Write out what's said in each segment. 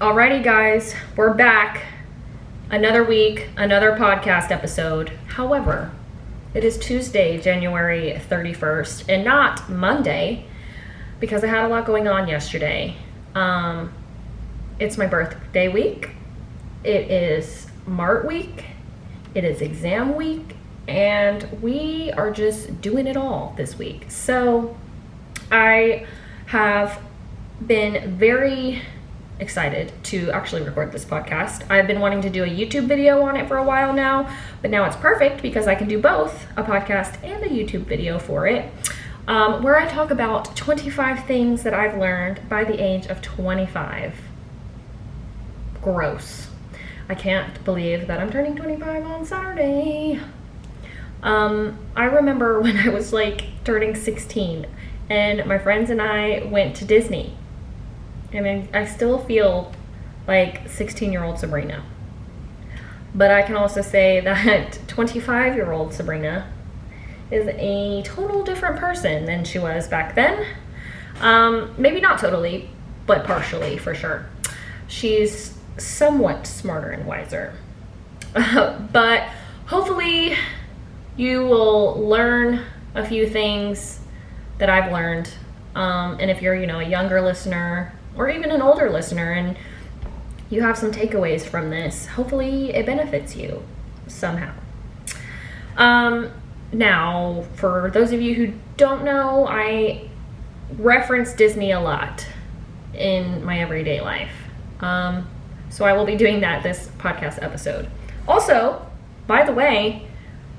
Alrighty guys, we're back. Another week, another podcast episode. However, it is Tuesday, January 31st, and not Monday, because I had a lot going on yesterday. It's my birthday week. It is Mart week. It is exam week, and we are just doing it all this week. So I have been very excited to actually record this podcast. I've been wanting to do a YouTube video on it for a while now, but now it's perfect because I can do both a podcast and a YouTube video for it, where I talk about 25 things that I've learned by the age of 25. Gross. I can't believe that I'm turning 25 on Saturday. I remember when I was turning 16 and my friends and I went to Disney. I mean, I still feel like 16-year-old Sabrina. But I can also say that 25-year-old Sabrina is a total different person than she was back then. Maybe not totally, but partially for sure. She's somewhat smarter and wiser. But hopefully you will learn a few things that I've learned. And if you're, a younger listener or even an older listener and you have some takeaways from this, hopefully it benefits you somehow. Now, for those of you who don't know, I reference Disney a lot in my everyday life. So I will be doing that this podcast episode. Also, by the way,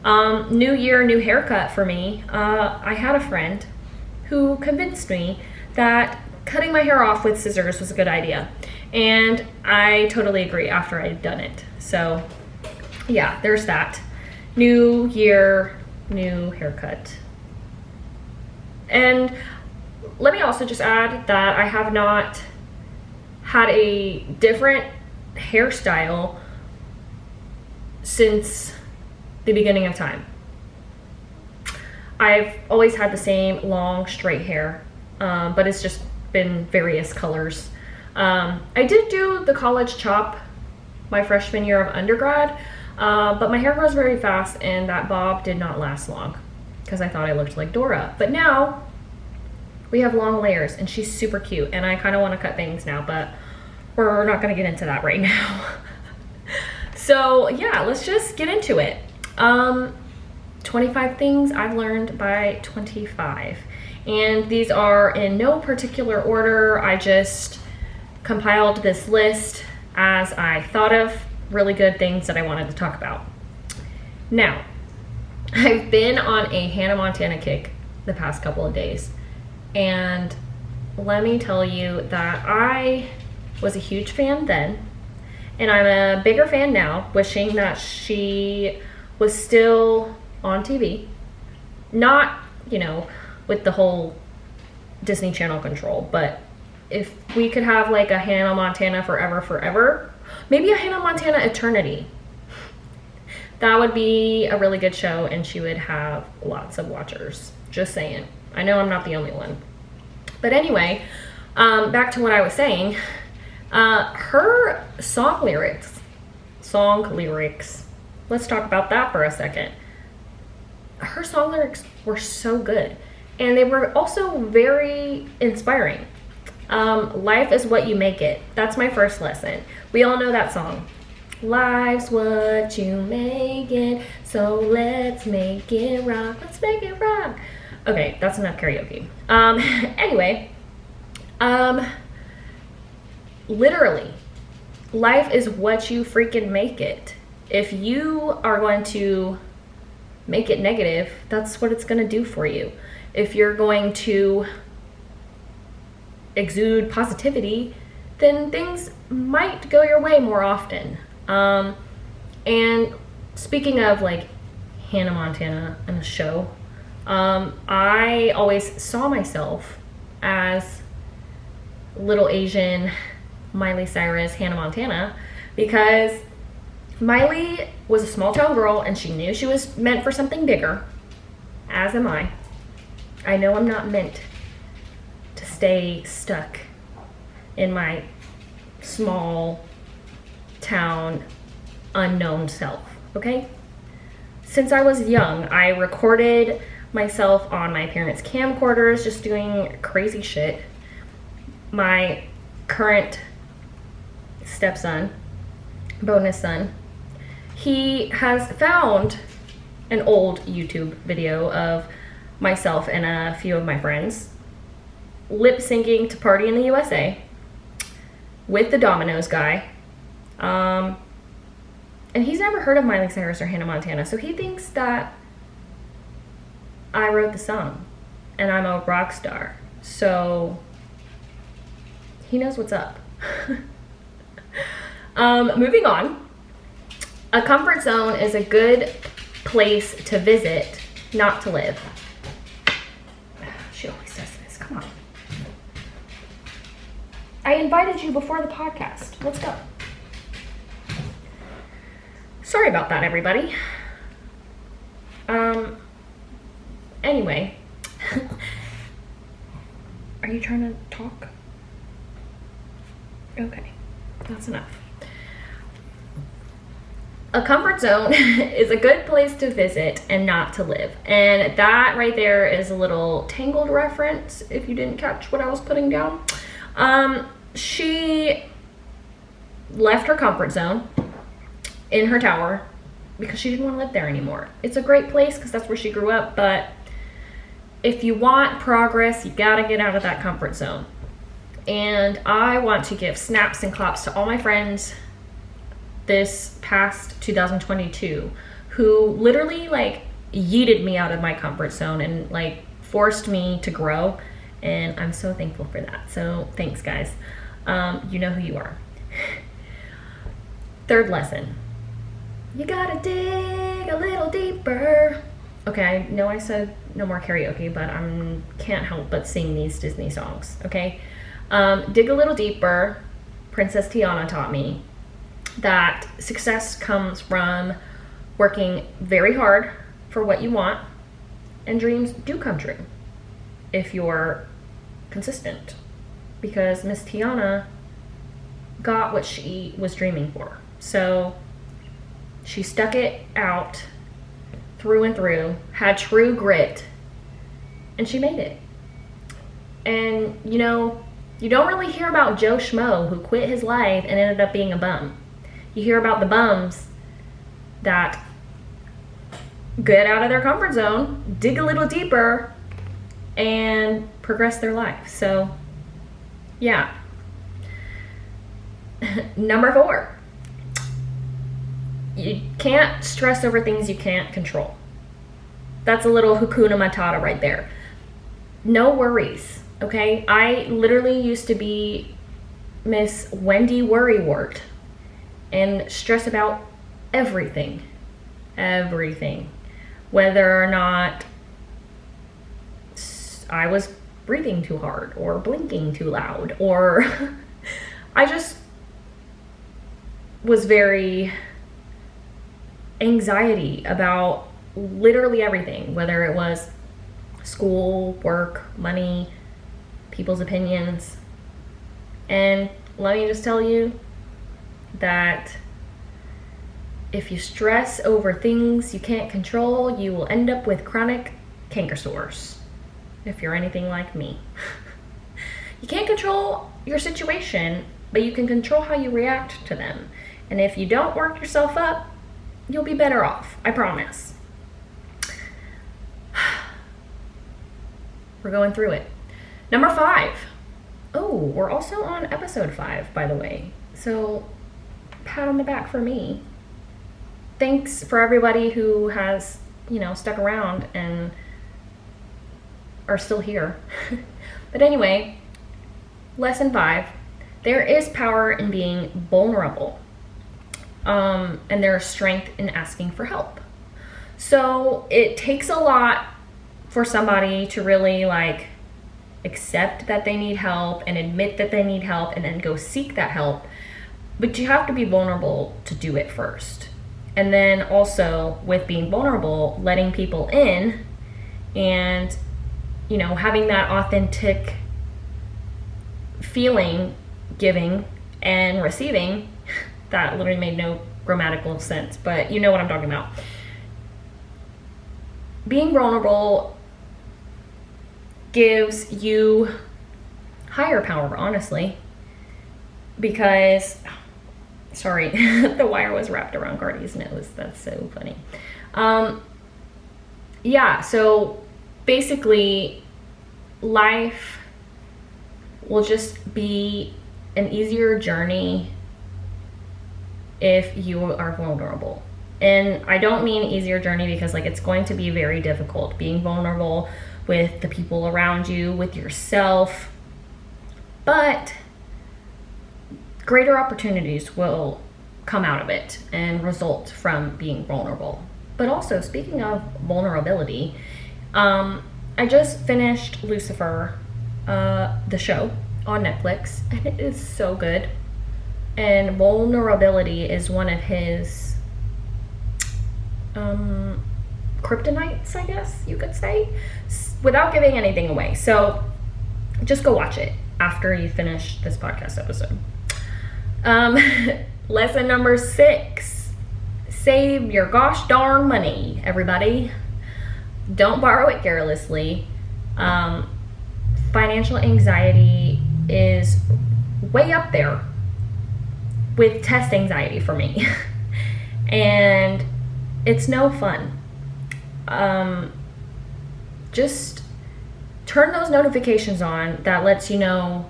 new year, new haircut for me. I had a friend who convinced me that cutting my hair off with scissors was a good idea. And I totally agree after I'd done it. So yeah, there's that. New year, new haircut. And let me also just add that I have not had a different hairstyle since the beginning of time. I've always had the same long straight hair, but it's just been various colors. I did do the college chop my freshman year of undergrad, but my hair grows very fast and that bob did not last long because I thought I looked like Dora. But now we have long layers and she's super cute and I kind of want to cut bangs now, but we're not going to get into that right now. So yeah, let's just get into it. 25 things I've learned by 25. And these are in no particular order. I just compiled this list as I thought of really good things that I wanted to talk about. Now, I've been on a Hannah Montana kick the past couple of days. And let me tell you that I was a huge fan then. And I'm a bigger fan now, wishing that she was still on TV. Not, with the whole Disney Channel control, but if we could have a Hannah Montana forever, maybe a Hannah Montana eternity, that would be a really good show and she would have lots of watchers. Just saying. I know I'm not the only one. But anyway, back to what I was saying. Her song lyrics, let's talk about that for a second. Her song lyrics were so good. And they were also very inspiring. Life is what you make it. That's my first lesson. We all know that song. Life's what you make it, so let's make it rock. Let's make it rock. Okay, that's enough karaoke. Anyway, literally, life is what you freaking make it. If you are going to make it negative, that's what it's going to do for you. If you're going to exude positivity, then things might go your way more often. And speaking of Hannah Montana and the show, I always saw myself as little Asian Miley Cyrus, Hannah Montana, because Miley was a small town girl and she knew she was meant for something bigger, as am I. I know I'm not meant to stay stuck in my small town unknown self, okay? Since I was young, I recorded myself on my parents' camcorders just doing crazy shit. My current stepson, bonus son, he has found an old YouTube video of myself and a few of my friends lip syncing to Party in the USA with the Domino's guy. And he's never heard of Miley Cyrus or Hannah Montana, so he thinks that I wrote the song and I'm a rock star. So he knows what's up. Moving on. A comfort zone is a good place to visit, not to live. She always does this. Come on. I invited you before the podcast. Let's go. Sorry about that, everybody. Anyway. Are you trying to talk? Okay, that's enough. A comfort zone is a good place to visit and not to live. And that right there is a little Tangled reference, if you didn't catch what I was putting down. She left her comfort zone in her tower because she didn't want to live there anymore. It's a great place because that's where she grew up, but if you want progress, you gotta get out of that comfort zone. And I want to give snaps and claps to all my friends this past 2022 who literally like yeeted me out of my comfort zone and like forced me to grow, and I'm so thankful for that. So thanks, guys. You know who you are. Third lesson. You gotta dig a little deeper. Okay, I know I said no more karaoke, but I can't help but sing these Disney songs, okay? Dig a little deeper. Princess Tiana taught me that success comes from working very hard for what you want, and dreams do come true if you're consistent, because Miss Tiana got what she was dreaming for. So she stuck it out through and through, had true grit, and she made it. And you know, you don't really hear about Joe Schmo who quit his life and ended up being a bum. You hear about the bums that get out of their comfort zone, dig a little deeper, and progress their life. So, yeah. Number 4. You can't stress over things you can't control. That's a little Hakuna Matata right there. No worries, okay? I literally used to be Miss Wendy Worrywart and stress about everything. Everything. Whether or not I was breathing too hard or blinking too loud, or I just was very anxiety about literally everything, whether it was school, work, money, people's opinions. And let me just tell you that if you stress over things you can't control, you will end up with chronic canker sores, if you're anything like me. You can't control your situation, but you can control how you react to them. And if you don't work yourself up, you'll be better off, I promise. We're going through it. Number 5. Oh, we're also on episode 5, by the way. So, pat on the back for me. Thanks for everybody who has, stuck around and are still here. But anyway, lesson 5. There is power in being vulnerable. And there's strength in asking for help. So it takes a lot for somebody to really accept that they need help and admit that they need help and then go seek that help. But you have to be vulnerable to do it first. And then also with being vulnerable, letting people in and, having that authentic feeling, giving and receiving. That literally made no grammatical sense, but you know what I'm talking about. Being vulnerable gives you higher power, honestly, because, sorry, the wire was wrapped around Cardi's nose. That's so funny. Yeah, so basically life will just be an easier journey if you are vulnerable. And I don't mean easier journey because like it's going to be very difficult being vulnerable with the people around you, with yourself, but greater opportunities will come out of it and result from being vulnerable. But also, speaking of vulnerability, I just finished Lucifer, the show on Netflix, and it is so good. And vulnerability is one of his kryptonites, I guess you could say, without giving anything away. So just go watch it after you finish this podcast episode. Lesson number 6, save your gosh darn money, everybody. Don't borrow it carelessly. Financial anxiety is way up there with test anxiety for me. And it's no fun. Just turn those notifications on that lets you know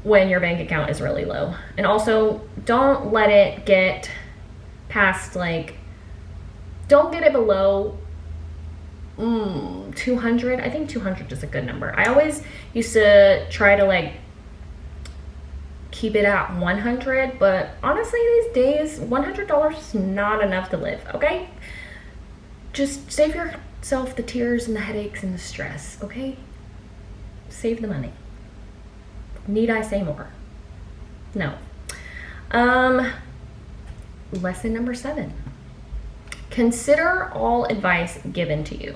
when your bank account is really low. And also, don't let it get past, like, don't get it below 200. I think 200 is a good number. I always used to try to, like, keep it at 100, but honestly these days $100 is not enough to live, okay? Just save yourself the tears and the headaches and the stress, okay? Save the money. Need I say more? No. Lesson number 7. Consider all advice given to you.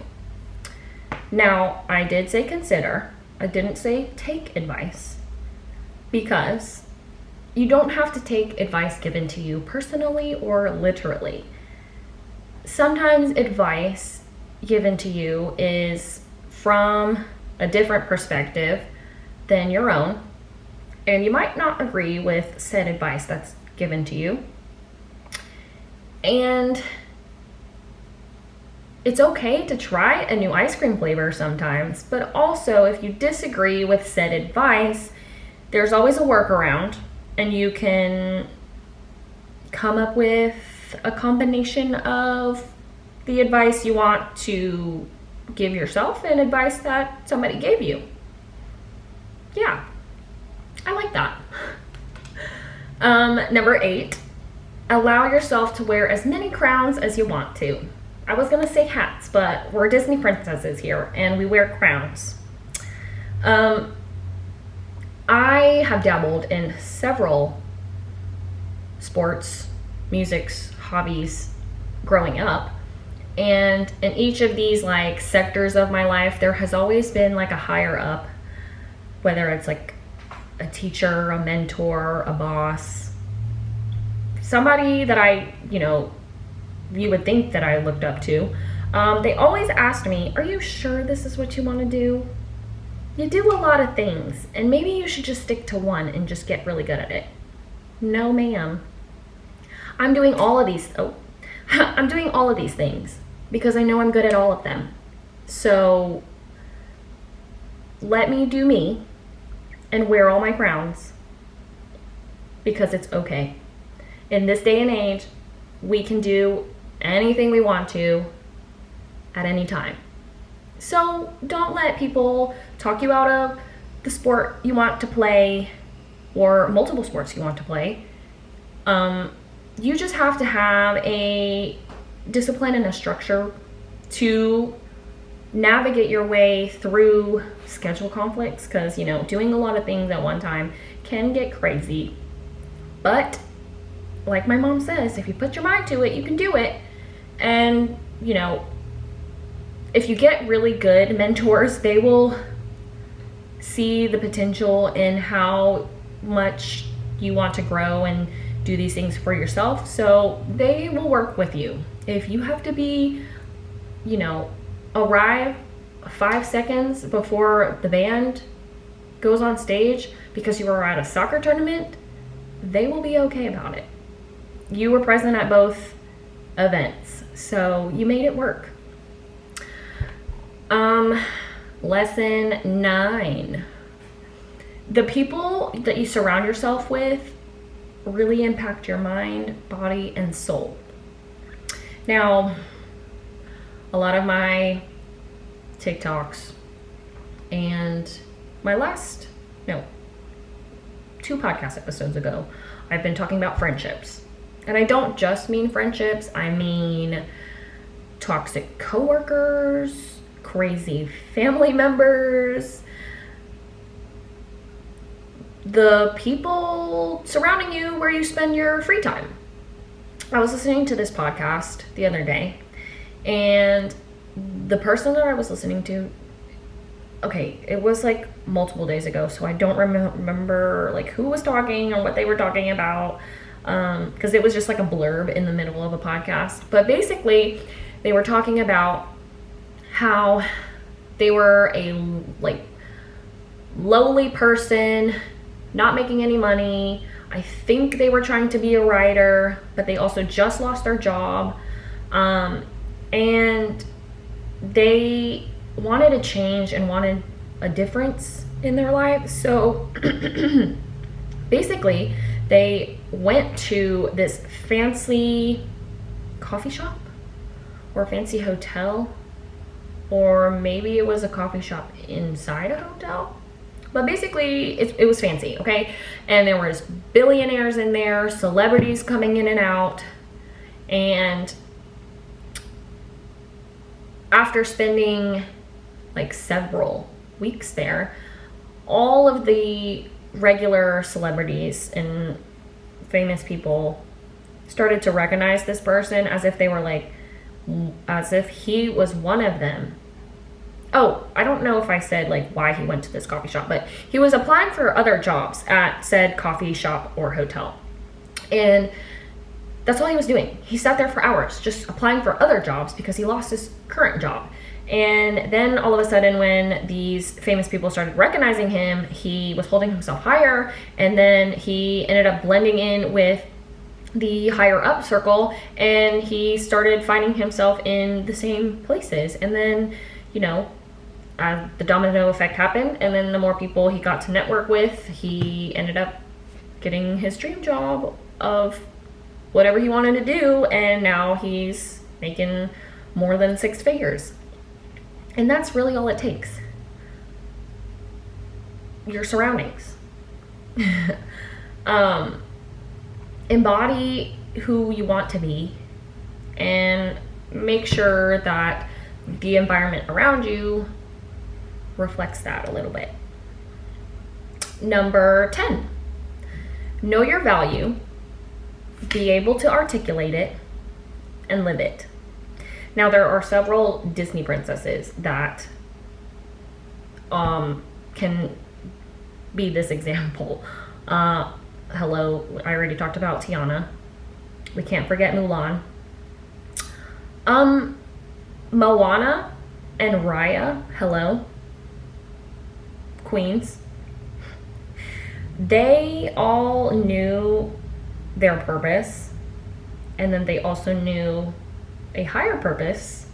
Now, I did say consider. I didn't say take advice, because you don't have to take advice given to you personally or literally. Sometimes advice given to you is from a different perspective than your own, and you might not agree with said advice that's given to you. And it's okay to try a new ice cream flavor sometimes, but also if you disagree with said advice, there's always a workaround, and you can come up with a combination of the advice you want to give yourself and advice that somebody gave you. Yeah, I like that. Number 8, allow yourself to wear as many crowns as you want to. I was gonna say hats, but we're Disney princesses here and we wear crowns. I have dabbled in several sports, musics, hobbies growing up. And in each of these like sectors of my life, there has always been like a higher up, whether it's like a teacher, a mentor, a boss, somebody that you would think that I looked up to. They always asked me, are you sure this is what you want to do? You do a lot of things, and maybe you should just stick to one and just get really good at it. No, ma'am. I'm doing all of these things because I know I'm good at all of them. So let me do me and wear all my crowns, because it's okay. In this day and age, we can do anything we want to at any time. So don't let people talk you out of the sport you want to play or multiple sports you want to play. You just have to have a discipline and a structure to navigate your way through schedule conflicts, because doing a lot of things at one time can get crazy. But like my mom says, if you put your mind to it, you can do it. And if you get really good mentors, they will see the potential in how much you want to grow and do these things for yourself, so they will work with you. If you have to be, arrive 5 seconds before the band goes on stage because you were at a soccer tournament, they will be okay about it. You were present at both events, so you made it work. Lesson 9. The people that you surround yourself with really impact your mind, body, and soul. Now, a lot of my TikToks and my two podcast episodes ago, I've been talking about friendships. And I don't just mean friendships, I mean toxic coworkers, crazy family members, the people surrounding you where you spend your free time. I was listening to this podcast the other day, and the person that I was listening to, it was like multiple days ago, so I don't remember like who was talking or what they were talking about, because it was just like a blurb in the middle of a podcast. But basically, they were talking about how they were a lowly person, not making any money. I think they were trying to be a writer, but they also just lost their job. And they wanted a change and wanted a difference in their life. So basically, they went to this fancy coffee shop or fancy hotel, or maybe it was a coffee shop inside a hotel. But basically, it was fancy, okay? And there was billionaires in there, celebrities coming in and out. And after spending like several weeks there, all of the regular celebrities and famous people started to recognize this person as if he was one of them. Oh, I don't know if I said why he went to this coffee shop, but he was applying for other jobs at said coffee shop or hotel. And that's all he was doing. He sat there for hours just applying for other jobs because he lost his current job. And then all of a sudden, when these famous people started recognizing him, he was holding himself higher, and then he ended up blending in with the higher up circle, and he started finding himself in the same places. And then, the domino effect happened, and then the more people he got to network with, he ended up getting his dream job of whatever he wanted to do, and now he's making more than 6 figures. And that's really all it takes. Your surroundings. Embody who you want to be, and make sure that the environment around you reflects that a little bit. Number 10, know your value, be able to articulate it, and live it. Now, there are several Disney princesses that can be this example. Hello, I already talked about Tiana. We can't forget Mulan. Moana and Raya, hello. Queens. They all knew their purpose, and then they also knew a higher purpose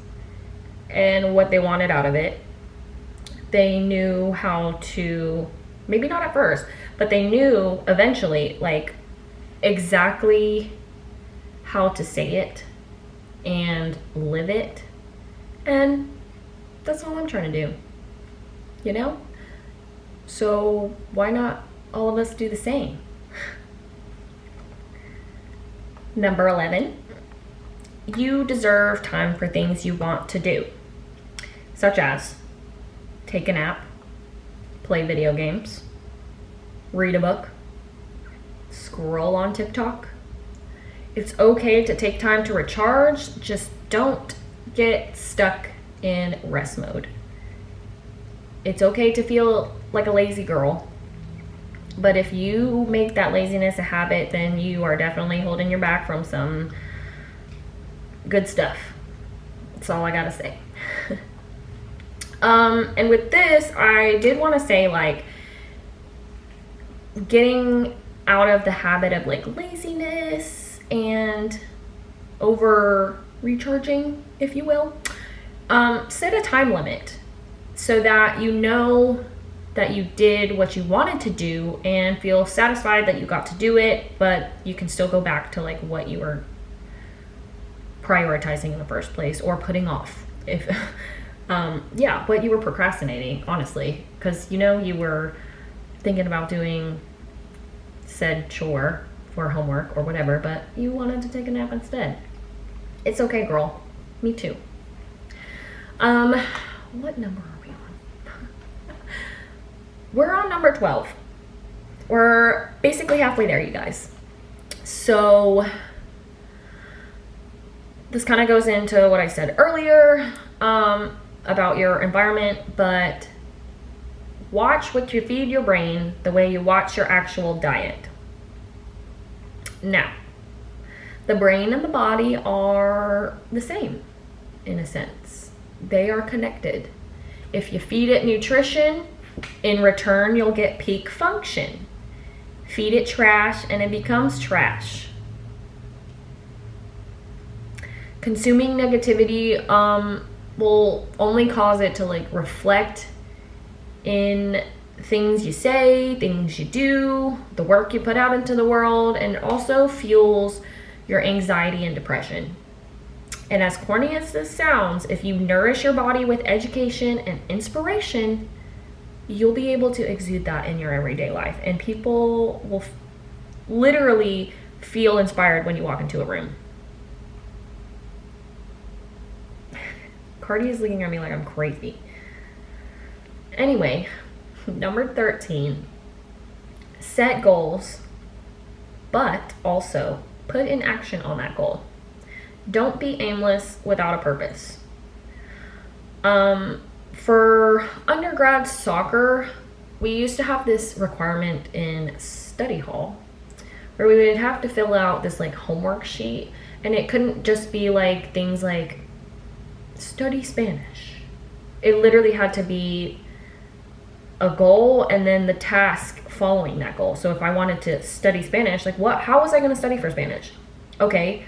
and what they wanted out of it. They knew how to, maybe not at first, but they knew eventually exactly how to say it and live it. And that's all I'm trying to do, So why not all of us do the same? Number 11, you deserve time for things you want to do, such as take a nap, play video games, read a book, scroll on TikTok. It's okay to take time to recharge, just don't get stuck in rest mode. It's okay to feel like a lazy girl But if you make that laziness a habit, then you are definitely holding your back from some good stuff. That's all I gotta say. And with this, I did want to say, like, getting out of the habit of like laziness and over recharging, if you will. Set a time limit so that you know that you did what you wanted to do and feel satisfied that you got to do it, but you can still go back to like what you were prioritizing in the first place or putting off. If what you were procrastinating, honestly, because you were thinking about doing said chore for homework or whatever, but you wanted to take a nap instead. It's okay, girl. Me too. What number are we on? We're on number 12. We're basically halfway there, you guys. So this kind of goes into what I said earlier about your environment, but watch what you feed your brain the way you watch your actual diet. Now, the brain and the body are the same in a sense. They are connected. If you feed it nutrition, in return you'll get peak function. Feed it trash and it becomes trash. Consuming negativity will only cause it to like reflect in things you say, things you do, the work you put out into the world, and also fuels your anxiety and depression. And as corny as this sounds, if you nourish your body with education and inspiration, you'll be able to exude that in your everyday life. And people will literally feel inspired when you walk into a room. Cardi is looking at me like I'm crazy. Anyway, number 13, set goals, but also put in action on that goal. Don't be aimless without a purpose. For undergrad soccer, we used to have this requirement in study hall where we would have to fill out this like homework sheet, and it couldn't just be like things like study Spanish. It literally had to be a goal and then the task following that goal. So if I wanted to study Spanish, like how was I going to study for Spanish? Okay,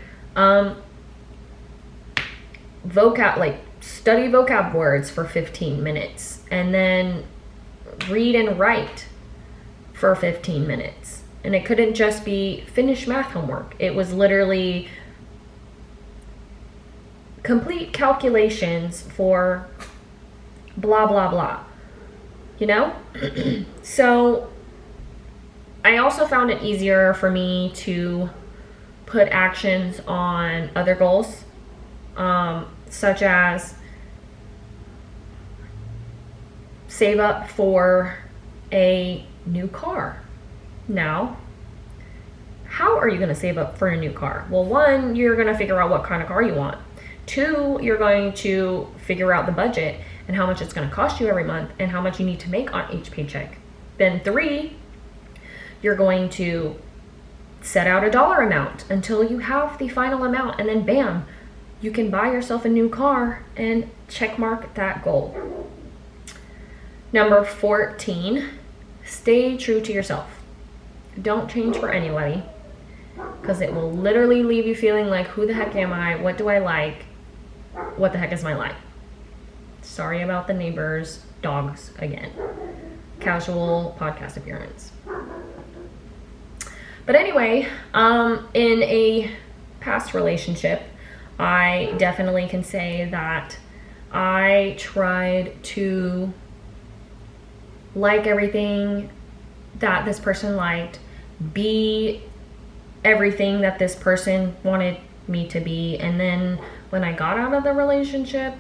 study vocab words for 15 minutes and then read and write for 15 minutes. And it couldn't just be finish math homework. It was literally complete calculations for blah, blah, blah. So I also found it easier for me to put actions on other goals, such as save up for a new car. Now, how are you going to save up for a new car? Well, one, you're going to figure out what kind of car you want. Two, you're going to figure out the budget and how much it's going to cost you every month and how much you need to make on each paycheck. Then three, you're going to set out a dollar amount until you have the final amount, and then bam, you can buy yourself a new car and check mark that goal. Number 14, stay true to yourself. Don't change for anybody, because it will literally leave you feeling like, who the heck am I? What do I like? What the heck is my life? Sorry about the neighbor's dogs again. Casual podcast appearance. But anyway, in a past relationship, I definitely can say that I tried to like everything that this person liked, be everything that this person wanted me to be, and then when I got out of the relationship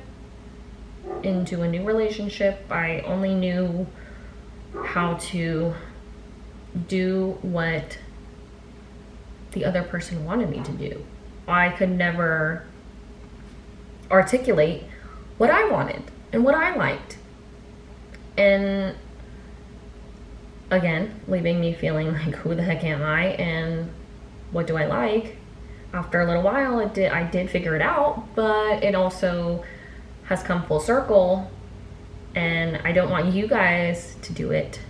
into a new relationship, I only knew how to do what the other person wanted me to do. I could never articulate what I wanted and what I liked. And again, leaving me feeling like, who the heck am I and what do I like? After a little while, I did figure it out, but it also has come full circle, and I don't want you guys to do it.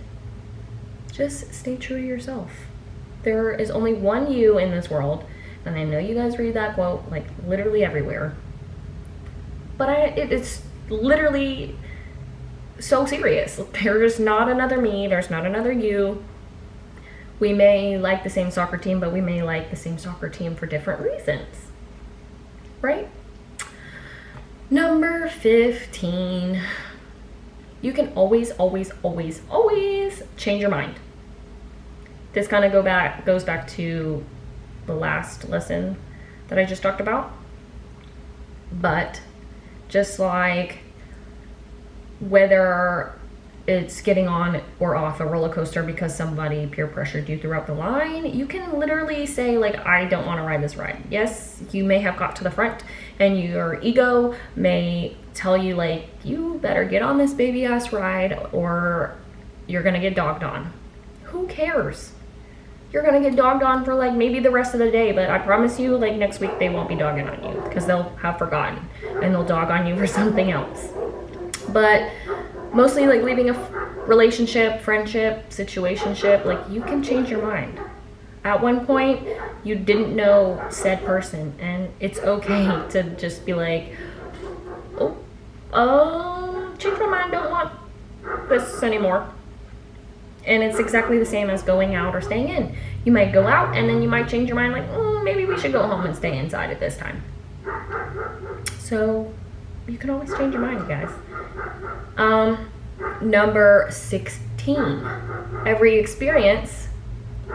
Just stay true to yourself. There is only one you in this world, and I know you guys read that quote like literally everywhere, but it's literally so serious. There's not another me, there's not another you. We may like the same soccer team, but we may like the same soccer team for different reasons, right? Number 15, you can always, always, always, always change your mind. This kind of goes back to the last lesson that I just talked about. But just like whether it's getting on or off a roller coaster because somebody peer pressured you throughout the line, you can literally say like, I don't want to ride this ride. Yes, you may have got to the front and your ego may tell you like, you better get on this baby ass ride or you're gonna get dogged on. Who cares? You're gonna get dogged on for like maybe the rest of the day, but I promise you like next week they won't be dogging on you because they'll have forgotten and they'll dog on you for something else. But mostly like leaving a relationship, friendship, situationship, like you can change your mind. At one point, you didn't know said person, and it's okay to just be like, change my mind, don't want this anymore. And it's exactly the same as going out or staying in. You might go out and then you might change your mind like, maybe we should go home and stay inside at this time. So you can always change your mind, you guys. Number 16, every experience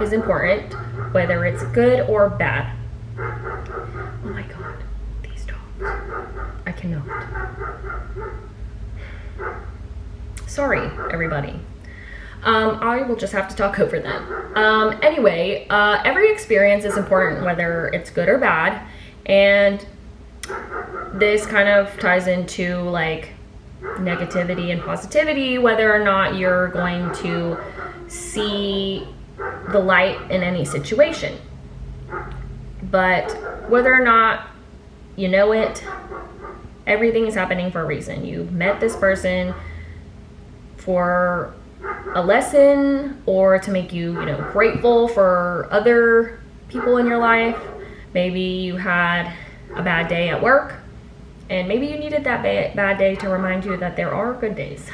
is important, whether it's good or bad. Oh my God, these dogs. I cannot. Sorry, everybody. I will just have to talk over them. Anyway, every experience is important, whether it's good or bad. And this kind of ties into like negativity and positivity, whether or not you're going to see the light in any situation. But whether or not you know it, everything is happening for a reason. You met this person for a lesson or to make you, grateful for other people in your life. Maybe you had a bad day at work and maybe you needed that bad day to remind you that there are good days.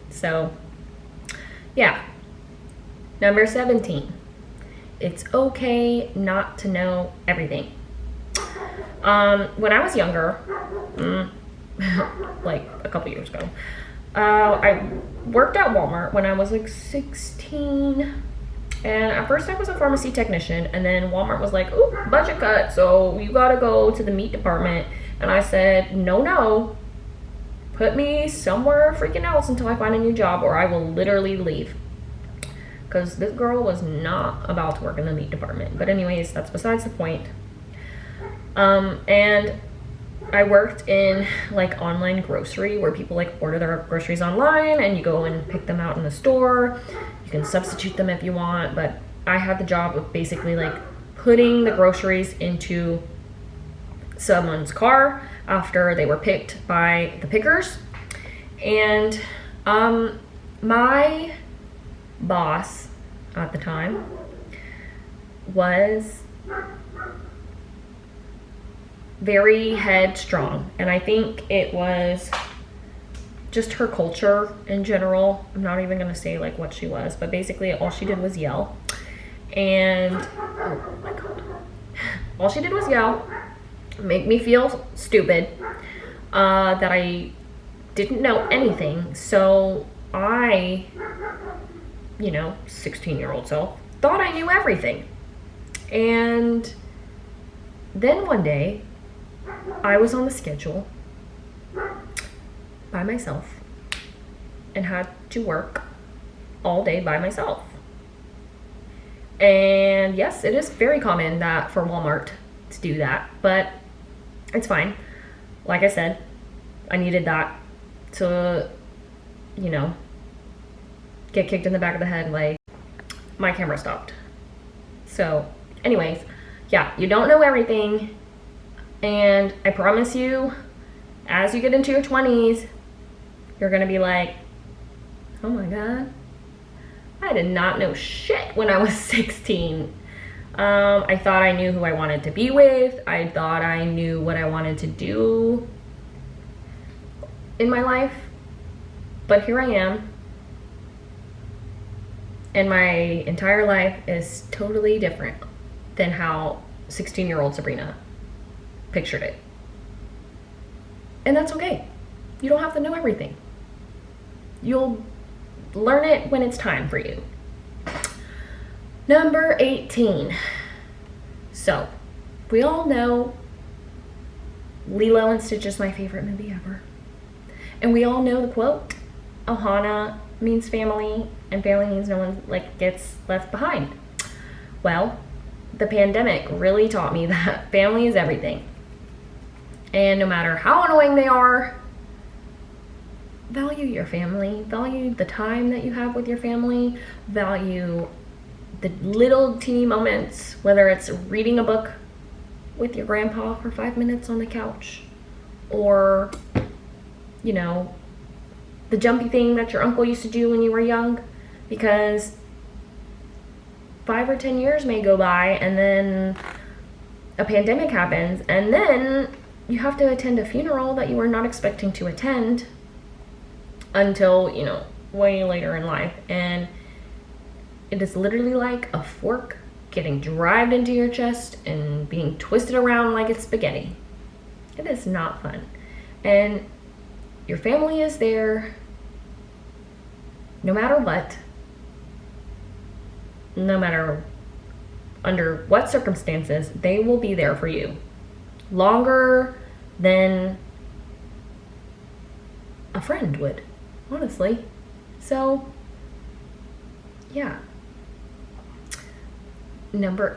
So, yeah. Number 17, it's okay not to know everything. When I was younger, like a couple years ago, I worked at Walmart when I was like 16, and at first I was a pharmacy technician, and then Walmart was like, ooh, budget cut, so you gotta go to the meat department. And I said, no, put me somewhere freaking else until I find a new job or I will literally leave. Because this girl was not about to work in the meat department. But anyways, that's besides the point. And I worked in like online grocery where people like order their groceries online and you go and pick them out in the store. You can substitute them if you want, but I had the job of basically like putting the groceries into someone's car after they were picked by the pickers. And my boss at the time was very headstrong, and I think it was just her culture in general. I'm not even gonna say like what she was, but basically all she did was yell. And oh my God, all she did was yell, make me feel stupid, that I didn't know anything. So I, 16-year-old self, thought I knew everything. And then one day, I was on the schedule by myself and had to work all day by myself. And yes, it is very common that for Walmart to do that, but it's fine. Like I said, I needed that to, get kicked in the back of the head, like, my camera stopped. So anyways, yeah, you don't know everything, and I promise you, as you get into your 20s, you're gonna be like, oh my god, I did not know shit when I was 16. I thought I knew who I wanted to be with. I thought I knew what I wanted to do in my life. But here I am. And my entire life is totally different than how 16-year-old Sabrina pictured it. And that's okay. You don't have to know everything. You'll learn it when it's time for you. Number 18. So, we all know Lilo and Stitch is my favorite movie ever. And we all know the quote, Ohana means family, and family means no one gets left behind. Well, the pandemic really taught me that family is everything. And no matter how annoying they are, value your family, value the time that you have with your family, value the little teeny moments, whether it's reading a book with your grandpa for 5 minutes on the couch, or, you know, the jumpy thing that your uncle used to do when you were young, because 5 or 10 years may go by and then a pandemic happens, and then you have to attend a funeral that you were not expecting to attend until, you know, way later in life. And it is literally like a fork getting driven into your chest and being twisted around like it's spaghetti. It is not fun. And your family is there no matter what, no matter under what circumstances, they will be there for you longer than a friend would, honestly. So yeah. Number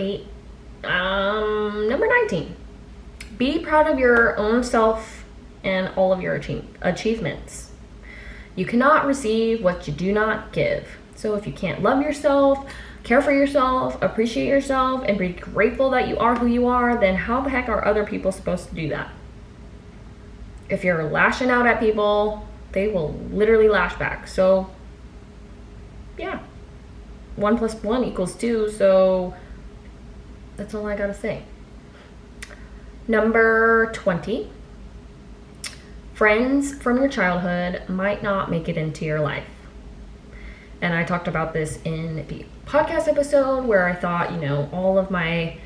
19. Be proud of your own self and all of your achievements. You cannot receive what you do not give. So if you can't love yourself, care for yourself, appreciate yourself, and be grateful that you are who you are, then how the heck are other people supposed to do that? If you're lashing out at people, they will literally lash back. So yeah, 1 + 1 = 2. So that's all I gotta say. Number 20. Friends from your childhood might not make it into your life. And I talked about this in the podcast episode where I thought, you know, all of my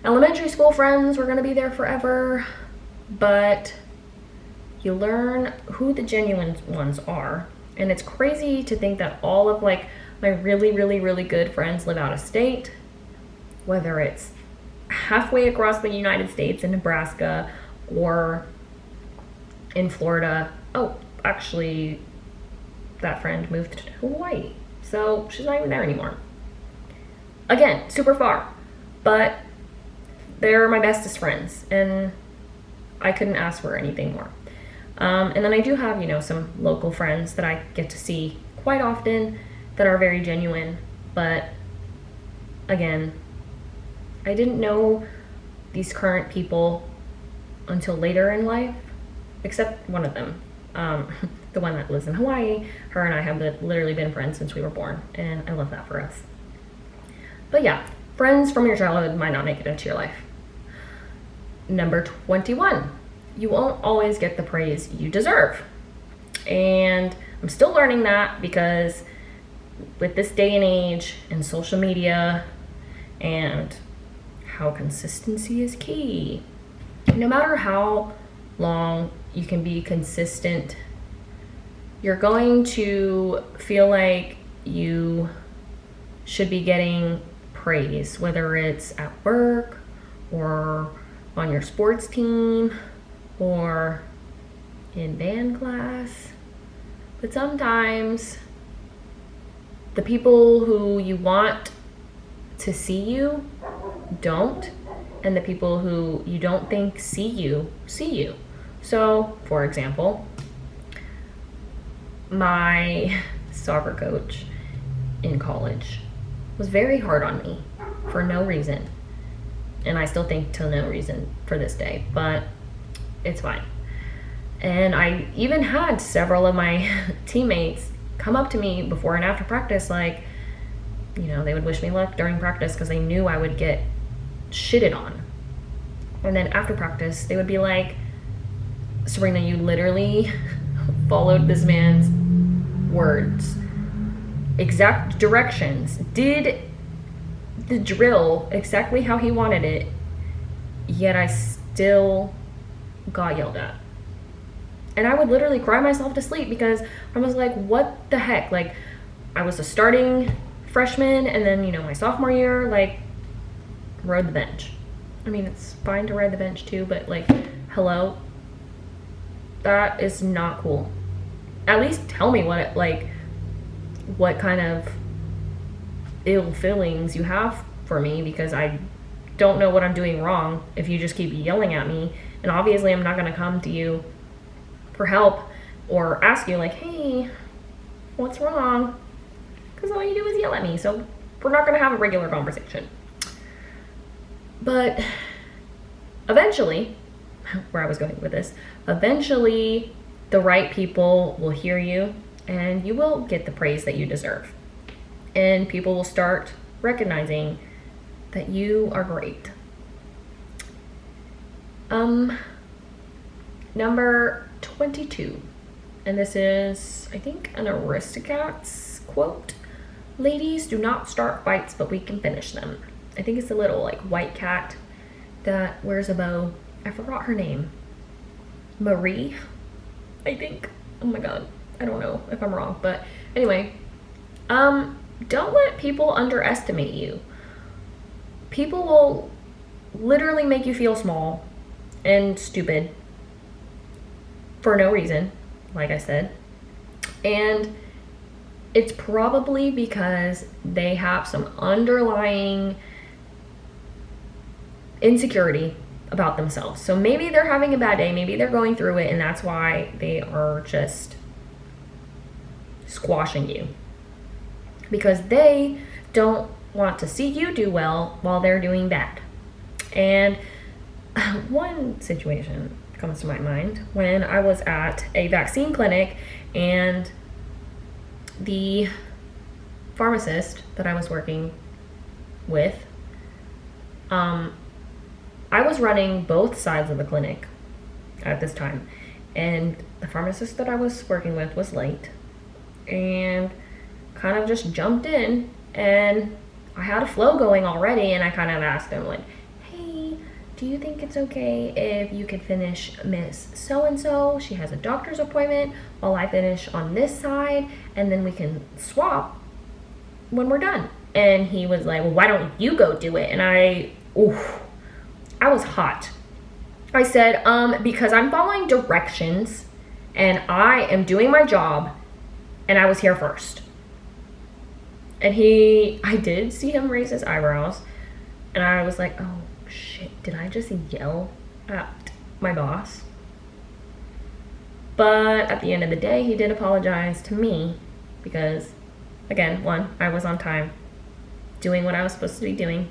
elementary school friends were going to be there forever. But you learn who the genuine ones are. And it's crazy to think that all of my really, really, really good friends live out of state, whether it's halfway across the United States in Nebraska or in Florida. Oh, actually, that friend moved to Hawaii, so she's not even there anymore. Again, super far, but they're my bestest friends, and I couldn't ask for anything more. And then I do have, you know, some local friends that I get to see quite often that are very genuine, but again, I didn't know these current people until later in life, except one of them. The one that lives in Hawaii. Her and I have literally been friends since we were born, and I love that for us. But yeah, friends from your childhood might not make it into your life. Number 21. You won't always get the praise you deserve. And I'm still learning that, because with this day and age and social media and how consistency is key, no matter how long you can be consistent, you're going to feel like you should be getting praise, whether it's at work or on your sports team or in band class. But sometimes the people who you want to see you don't, and the people who you don't think see you. So, for example, my soccer coach in college was very hard on me for no reason. And I still think to no reason for this day, but it's fine. And I even had several of my teammates come up to me before and after practice, like, you know, they would wish me luck during practice because they knew I would get shitted on. And then after practice, they would be like, Sabrina, you literally followed this man's words, exact directions, did the drill exactly how he wanted it, yet I still got yelled at. And I would literally cry myself to sleep because I was like, what the heck? Like, I was a starting freshman, and then, you know, my sophomore year, like, rode the bench. I mean, it's fine to ride the bench too, but like, hello? That is not cool. At least tell me what kind of ill feelings you have for me, because I don't know what I'm doing wrong if you just keep yelling at me. And obviously I'm not going to come to you for help or ask you like, hey, what's wrong? Because all you do is yell at me. So we're not going to have a regular conversation. But eventually, where I was going with this, eventually the right people will hear you and you will get the praise that you deserve. And people will start recognizing that you are great. Number 22, and this is, I think, an Aristocats quote. Ladies do not start fights, but we can finish them. I think it's a little like white cat that wears a bow. I forgot her name. Marie, I think. Oh my god, I don't know if I'm wrong, but anyway, don't let people underestimate you. People will literally make you feel small and stupid for no reason, like I said. And it's probably because they have some underlying insecurity about themselves. So maybe they're having a bad day, maybe they're going through it, and that's why they are just squashing you. Because they don't want to see you do well while they're doing bad. And one situation comes to my mind when I was at a vaccine clinic, and the pharmacist that I was working with, I was running both sides of the clinic at this time, and the pharmacist that I was working with was late and kind of just jumped in, and I had a flow going already, and I kind of asked him like, hey, do you think it's okay if you could finish Miss So-and-so? She has a doctor's appointment while I finish on this side, and then we can swap when we're done. And he was like, well, why don't you go do it? And I was hot. I said, because I'm following directions and I am doing my job and I was here first. And I did see him raise his eyebrows, and I was like, oh shit, did I just yell at my boss? But at the end of the day, he did apologize to me because, again, one, I was on time doing what I was supposed to be doing,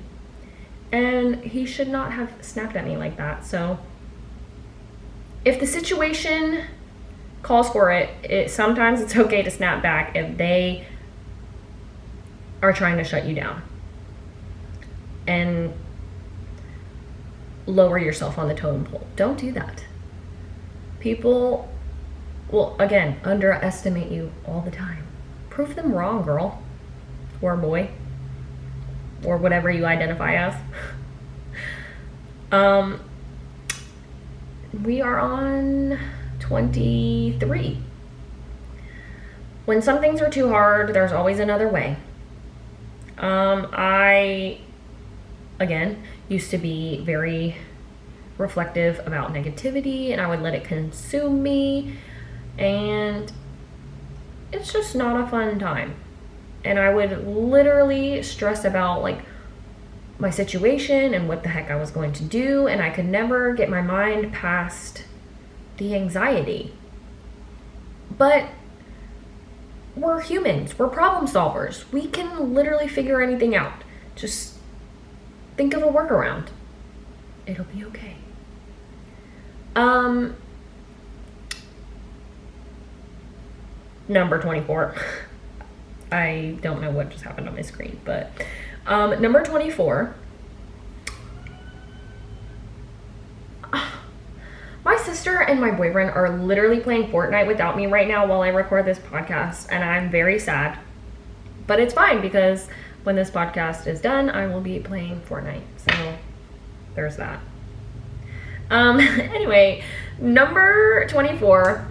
and he should not have snapped at me like that. So if the situation calls for it, sometimes it's okay to snap back if they are trying to shut you down and lower yourself on the totem pole. Don't do that. People will, again, underestimate you all the time. Prove them wrong, girl or boy, or whatever you identify as. We are on 23. When some things are too hard, there's always another way. I, again, used to be very reflective about negativity, and I would let it consume me, and it's just not a fun time. And I would literally stress about like my situation and what the heck I was going to do, and I could never get my mind past the anxiety. But we're humans. We're problem solvers. We can literally figure anything out. Just think of a workaround. It'll be okay. Number 24. I don't know what just happened on my screen, but number 24. My sister and my boyfriend are literally playing Fortnite without me right now while I record this podcast, and I'm very sad. But it's fine, because when this podcast is done, I will be playing Fortnite. So there's that. Anyway, number 24.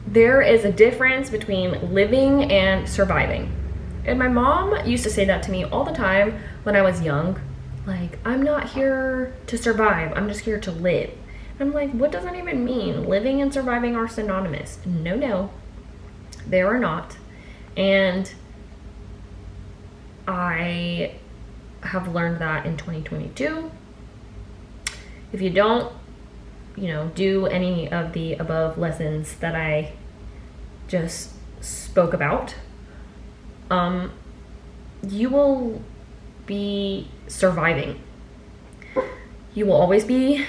There is a difference between living and surviving. And my mom used to say that to me all the time when I was young. Like, I'm not here to survive. I'm just here to live. I'm like, what does that even mean? Living and surviving are synonymous. No, they are not. And I have learned that in 2022. If you don't, do any of the above lessons that I just spoke about, you will be surviving. You will always be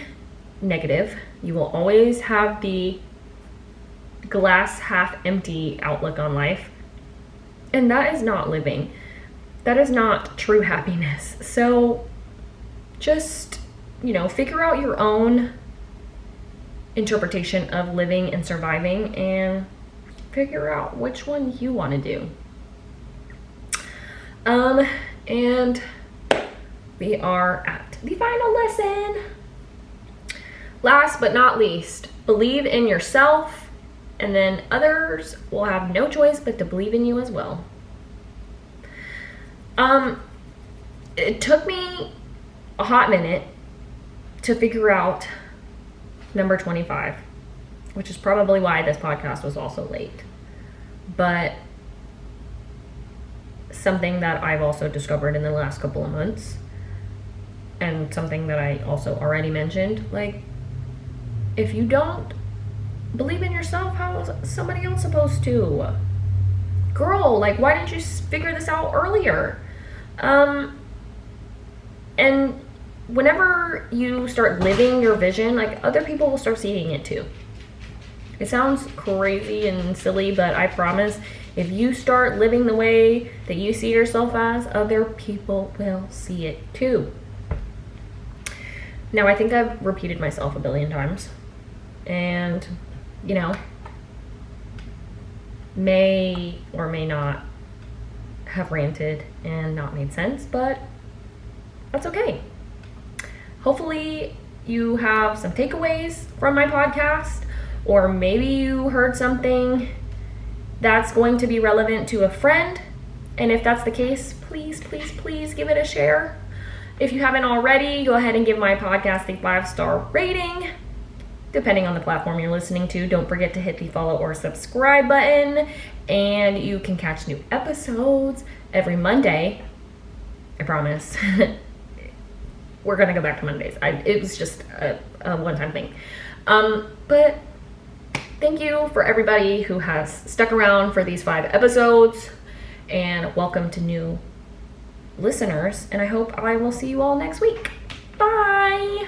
negative. You will always have the glass half empty outlook on life. And that is not living. That is not true happiness. So just, figure out your own interpretation of living and surviving and figure out which one you want to do. And we are at the final lesson. Last but not least, believe in yourself, and then others will have no choice but to believe in you as well. It took me a hot minute to figure out number 25, which is probably why this podcast was also late. But something that I've also discovered in the last couple of months, and something that I also already mentioned, like, if you don't believe in yourself, how is somebody else supposed to? Girl, like, why didn't you figure this out earlier? And whenever you start living your vision, like, other people will start seeing it too. It sounds crazy and silly, but I promise, if you start living the way that you see yourself as, other people will see it too. Now, I think I've repeated myself a billion times, and, may or may not have ranted and not made sense, but that's okay. Hopefully you have some takeaways from my podcast, or maybe you heard something that's going to be relevant to a friend. And if that's the case, please give it a share. If you haven't already, go ahead and give my podcast a 5-star rating, depending on the platform you're listening to. Don't forget to hit the follow or subscribe button, and you can catch new episodes every Monday. I promise. We're gonna go back to Mondays. It was just a one-time thing. But thank you for everybody who has stuck around for these 5 episodes, and welcome to new listeners. And I hope I will see you all next week. Bye.